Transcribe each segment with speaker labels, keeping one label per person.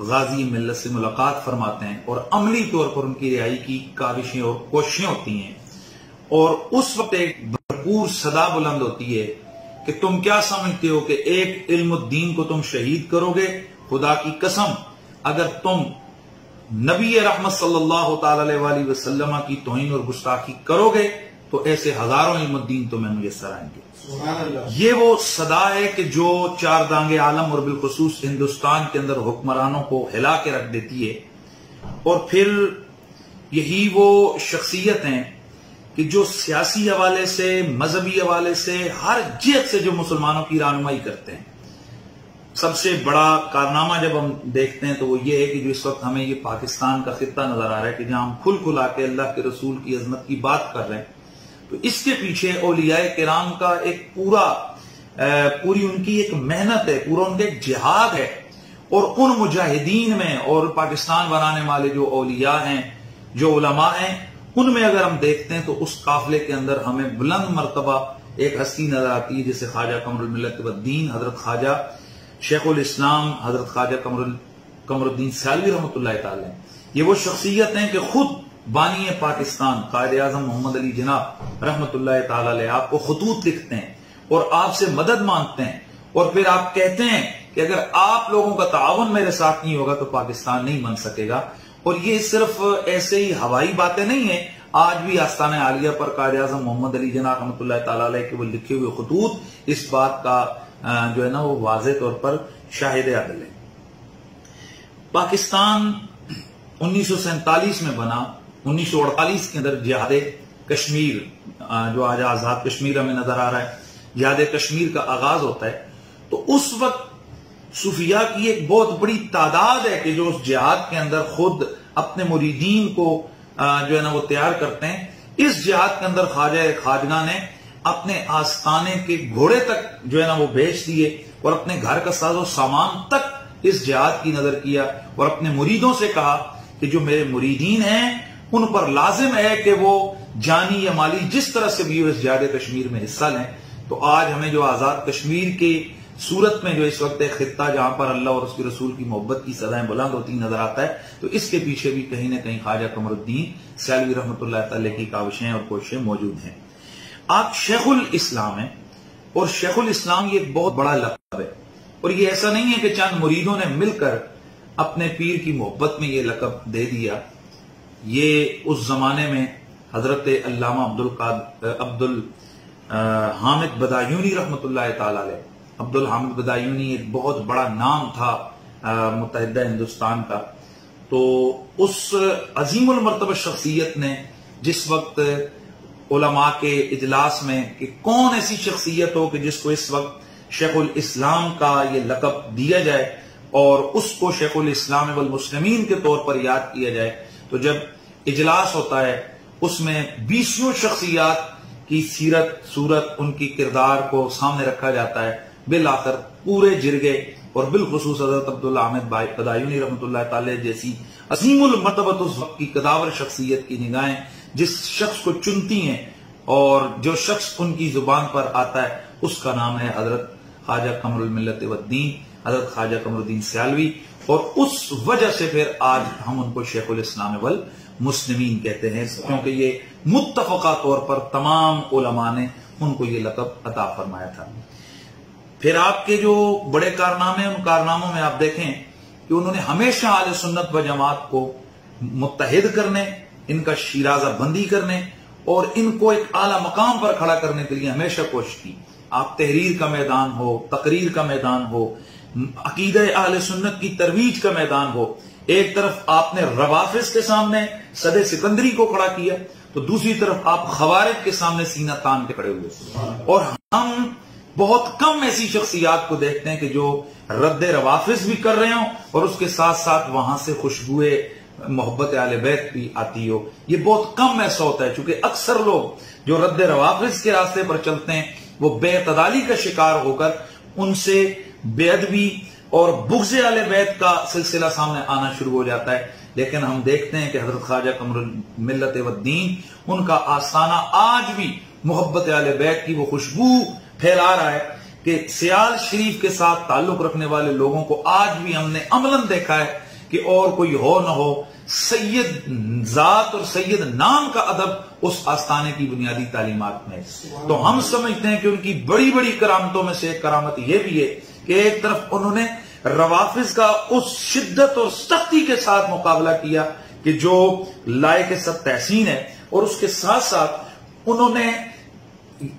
Speaker 1: غازی ملت سے ملاقات فرماتے ہیں اور عملی طور پر ان کی رہائی کی کاوشیں اور کوششیں ہوتی ہیں، اور اس وقت ایک بھرپور صدا بلند ہوتی ہے کہ تم کیا سمجھتے ہو کہ ایک علم الدین کو تم شہید کرو گے؟ خدا کی قسم اگر تم نبی رحمت صلی اللہ تعالی علیہ وآلہ وسلم کی توہین اور گستاخی کرو گے تو ایسے ہزاروں علم الدین تمہیں میسر آئیں گے۔ یہ وہ صدا ہے کہ جو چار دانگ عالم اور بالخصوص ہندوستان کے اندر حکمرانوں کو ہلا کے رکھ دیتی ہے، اور پھر یہی وہ شخصیت ہیں کہ جو سیاسی حوالے سے، مذہبی حوالے سے، ہر جہت سے جو مسلمانوں کی رہنمائی کرتے ہیں۔ سب سے بڑا کارنامہ جب ہم دیکھتے ہیں تو وہ یہ ہے کہ جو اس وقت ہمیں یہ پاکستان کا خطہ نظر آ رہا ہے کہ جہاں ہم کھل کھلا کے اللہ کے رسول کی عظمت کی بات کر رہے ہیں، تو اس کے پیچھے اولیاء کرام کا ایک پوری ان کی ایک محنت ہے، پورا ان کا ایک جہاد ہے، اور ان مجاہدین میں اور پاکستان بنانے والے جو اولیاء ہیں، جو علماء ہیں، ان میں اگر ہم دیکھتے ہیں تو اس قافلے کے اندر ہمیں بلند مرتبہ ایک ہستی نظر آتی ہے جیسے خواجہ قمر الملت والدین حضرت خواجہ شیخ الاسلام حضرت خواجہ قمر الدین سیالوی رحمۃ اللہ تعالی۔ یہ وہ شخصیت ہیں کہ خود بانی پاکستان قائد اعظم محمد علی جناب رحمۃ اللہ تعالی علیہ آپ کو خطوط لکھتے ہیں اور آپ سے مدد مانگتے ہیں، اور پھر آپ کہتے ہیں کہ اگر آپ لوگوں کا تعاون میرے ساتھ نہیں ہوگا تو پاکستان نہیں بن سکے گا۔ اور یہ صرف ایسے ہی ہوائی باتیں نہیں ہیں، آج بھی آستانہ عالیہ پر قائد اعظم محمد علی جناح رحمۃ اللہ تعالی علیہ کے وہ لکھے ہوئے خطوط اس بات کا جو ہے نا وہ واضح طور پر شاہد عدل ہے۔ پاکستان 1947 میں بنا، 1948 کے اندر جہاد کشمیر جو آج آزاد کشمیر ہمیں نظر آ رہا ہے، جہاد کشمیر کا آغاز ہوتا ہے، تو اس وقت صوفیاء کی ایک بہت بڑی تعداد ہے کہ جو اس جہاد کے اندر خود اپنے مریدین کو جو ہے نا وہ تیار کرتے ہیں۔ اس جہاد کے اندر خواجہ نے اپنے آستانے کے گھوڑے تک جو ہے نا وہ بیچ دیے، اور اپنے گھر کا ساز و سامان تک اس جہاد کی نظر کیا، اور اپنے مریدوں سے کہا کہ جو میرے مریدین ہیں ان پر لازم ہے کہ وہ جانی یا مالی جس طرح سے بھی اس جہاد کشمیر میں حصہ لیں۔ تو آج ہمیں جو آزاد کشمیر کی صورت میں جو اس وقت ایک خطہ جہاں پر اللہ اور اس کے رسول کی محبت کی صدائیں بلند ہوتی نظر آتا ہے، تو اس کے پیچھے بھی کہیں نہ کہیں خواجہ قمر الدین سیالوی رحمۃ اللہ تعالی کی کاوشیں اور کوششیں موجود ہیں۔ آپ شیخ الاسلام ہیں، اور شیخ الاسلام یہ ایک بہت بڑا لقب ہے، اور یہ ایسا نہیں ہے کہ چند مریدوں نے مل کر اپنے پیر کی محبت میں یہ لقب دے دیا۔ یہ اس زمانے میں حضرت علامہ عبد الحامد بدایونی رحمۃ اللہ تعالی علیہ، عبد الحامد بدایونی ایک بہت بڑا نام تھا متحدہ ہندوستان کا، تو اس عظیم المرتبہ شخصیت نے جس وقت علماء کے اجلاس میں کہ کون ایسی شخصیت ہو کہ جس کو اس وقت شیخ الاسلام کا یہ لقب دیا جائے اور اس کو شیخ الاسلام والمسلمین کے طور پر یاد کیا جائے، تو جب اجلاس ہوتا ہے اس میں 20 شخصیات کی سیرت صورت ان کی کردار کو سامنے رکھا جاتا ہے، بالآخر پورے جرگے اور بالخصوص حضرت عبد الحامد بدایونی رحمۃ اللہ تعالی جیسی عظیم المرتبہ اس وقت کی قداور شخصیت کی نگاہیں جس شخص کو چنتی ہیں اور جو شخص ان کی زبان پر آتا ہے اس کا نام ہے حضرت خواجہ قمر الملت والدین، حضرت خواجہ قمر الدین سیالوی، اور اس وجہ سے پھر آج ہم ان کو شیخ الاسلام والمسلمین کہتے ہیں، کیونکہ یہ متفقہ طور پر تمام علماء نے ان کو یہ لقب عطا فرمایا تھا۔ پھر آپ کے جو بڑے کارنامے، ان کارناموں میں آپ دیکھیں کہ انہوں نے ہمیشہ اہل سنت و جماعت کو متحد کرنے، ان کا شیرازہ بندی کرنے اور ان کو ایک اعلیٰ مقام پر کھڑا کرنے کے لیے ہمیشہ کوشش کی۔ آپ تحریر کا میدان ہو، تقریر کا میدان ہو، عقیدہ اہل سنت کی ترویج کا میدان ہو، ایک طرف آپ نے روافض کے سامنے صد سکندری کو کھڑا کیا تو دوسری طرف آپ خوارج کے سامنے سینہ تان کے کھڑے ہوئے، اور ہم بہت کم ایسی شخصیات کو دیکھتے ہیں کہ جو رد روافض بھی کر رہے ہوں اور اس کے ساتھ ساتھ وہاں سے خوشبوئے محبت اہل بیت بھی آتی ہو۔ یہ بہت کم ایسا ہوتا ہے، چونکہ اکثر لوگ جو رد روافض کے راستے پر چلتے ہیں وہ بے اعتدالی کا شکار ہو کر ان سے بے ادبی اور بغض اہل بیت کا سلسلہ سامنے آنا شروع ہو جاتا ہے۔ لیکن ہم دیکھتے ہیں کہ حضرت خواجہ قمر الملت والدین، ان کا آستانہ آج بھی محبت اہل بیت کی وہ خوشبو پھیلا رہا ہے کہ سیال شریف کے ساتھ تعلق رکھنے والے لوگوں کو آج بھی ہم نے عملاً دیکھا ہے کہ اور کوئی ہو نہ ہو، سید ذات اور سید نام کا ادب اس آستانے کی بنیادی تعلیمات میں ہے۔ تو ہم سمجھتے ہیں کہ ان کی بڑی بڑی کرامتوں میں سے ایک کرامت یہ بھی ہے کہ ایک طرف انہوں نے روافض کا اس شدت اور سختی کے ساتھ مقابلہ کیا کہ جو لائق سب تحسین ہے، اور اس کے ساتھ ساتھ انہوں نے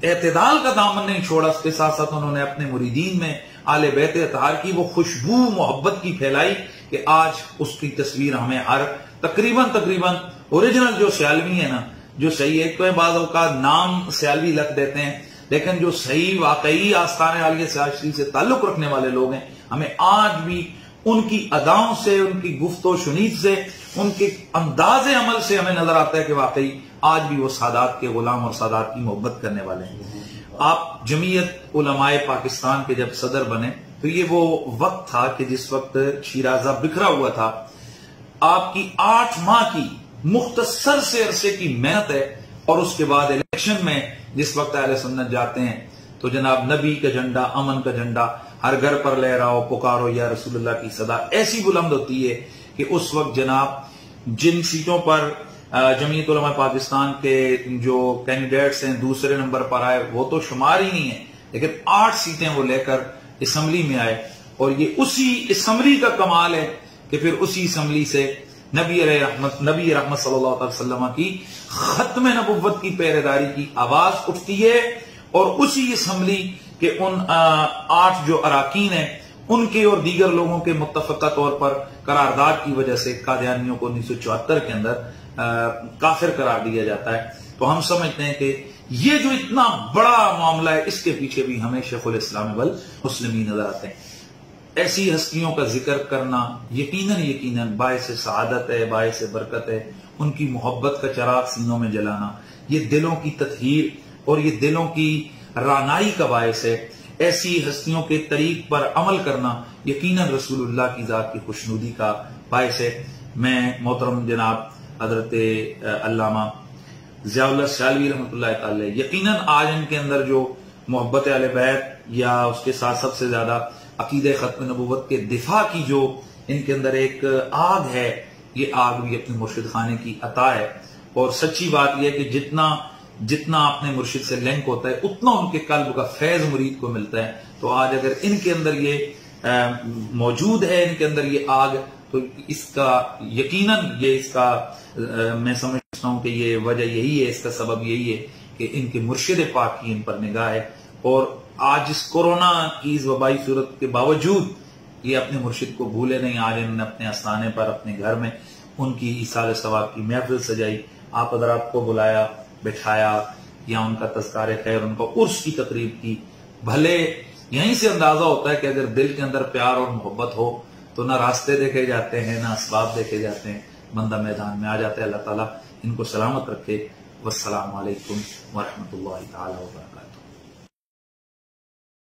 Speaker 1: اعتدال کا دامن نہیں چھوڑا، اس کے ساتھ ساتھ انہوں نے اپنے مریدین میں آل بیت اطہار کی وہ خوشبو محبت کی پھیلائی کہ آج اس کی تصویر ہمیں ہر تقریباً اوریجنل جو سیالوی ہے نا، جو صحیح ہے، تو بعض اوقات نام سیالوی لگ دیتے ہیں، لیکن جو صحیح واقعی آستان عالیہ سیال شریف سے تعلق رکھنے والے لوگ ہیں، ہمیں آج بھی ان کی اداؤں سے، ان کی گفت و شنید سے، ان کے انداز عمل سے ہمیں نظر آتا ہے کہ واقعی آج بھی وہ سادات کے غلام اور سادات کی محبت کرنے والے ہیں۔ آپ جمعیت علماء پاکستان کے جب صدر بنے تو یہ وہ وقت تھا کہ جس وقت شیرازہ بکھرا ہوا تھا، آپ کی 8 ماہ کی مختصر سے عرصے کی محنت ہے، اور اس کے بعد الیکشن میں جس وقت اہل سنت جاتے ہیں تو جناب نبی کا جھنڈا، امن کا جھنڈا ہر گھر پر لہراؤ، پکارو یا رسول اللہ کی صدا ایسی بلند ہوتی ہے کہ اس وقت جناب جن سیٹوں پر جمعیت علماء پاکستان کے جو کینڈیڈیٹس ہیں دوسرے نمبر پر آئے وہ تو شمار ہی نہیں ہے، لیکن 8 سیٹیں وہ لے کر اسمبلی میں آئے، اور یہ اسی اسمبلی کا کمال ہے کہ پھر اسی اسمبلی سے نبی رحمت صلی اللہ علیہ وسلم کی ختم نبوت کی پہرےداری کی آواز اٹھتی ہے، اور اسی اسمبلی کے ان 8 جو اراکین ہیں ان کے اور دیگر لوگوں کے متفقہ طور پر قرارداد کی وجہ سے قادیانیوں کو 1974 کے اندر کافر قرار دیا جاتا ہے۔ تو ہم سمجھتے ہیں کہ یہ جو اتنا بڑا معاملہ ہے اس کے پیچھے بھی ہمیں شیخ الاسلام والمسلمین نظر آتے ہیں۔ ایسی ہستیوں کا ذکر کرنا یقیناً باعث سعادت ہے، باعث برکت ہے، ان کی محبت کا چراغ سینوں میں جلانا یہ دلوں کی تطہیر اور یہ دلوں کی رانائی کا باعث ہے۔ ایسی ہستیوں کے طریق پر عمل کرنا یقیناً رسول اللہ کی ذات کی خوشنودی کا باعث ہے۔ میں محترم جناب حضرت علامہ ضیاء اللہ سیالوی رحمۃ اللہ تعالی، یقیناً آج ان کے اندر جو محبت اہل بیت یا اس کے ساتھ سب سے زیادہ عقیدہ ختم نبوت کے دفاع کی جو ان کے اندر ایک آگ ہے، یہ آگ بھی اپنے مرشد خانے کی عطا ہے۔ اور سچی بات یہ ہے کہ جتنا اپنے مرشد سے لنک ہوتا ہے اتنا ان کے قلب کا فیض مرید کو ملتا ہے۔ تو آج اگر ان کے اندر یہ موجود ہے، ان کے اندر یہ آگ، تو اس کا یقیناً میں سمجھتا ہوں کہ یہ وجہ یہی ہے، اس کا سبب یہی ہے کہ ان کے مرشد پاک کی ان پر نگاہ ہے، اور آج اس کورونا کی اس وبائی صورت کے باوجود یہ اپنے مرشد کو بھولے نہیں۔ آج انہوں نے اپنے آستانے پر اپنے گھر میں ان کی ایصال ثواب کی محفل سجائی، آپ حضرات کو بلایا، بٹھایا، یا ان کا تذکار خیر، ان کو عرس کی تقریب کی۔ بھلے یہیں سے اندازہ ہوتا ہے کہ اگر دل کے اندر پیار اور محبت ہو تو نہ راستے دیکھے جاتے ہیں، نہ اسباب دیکھے جاتے ہیں، بندہ میدان میں آ جاتا ہے۔ اللہ تعالیٰ ان کو سلامت رکھے۔ والسلام علیکم ورحمۃ اللہ تعالی وبرکاتہ۔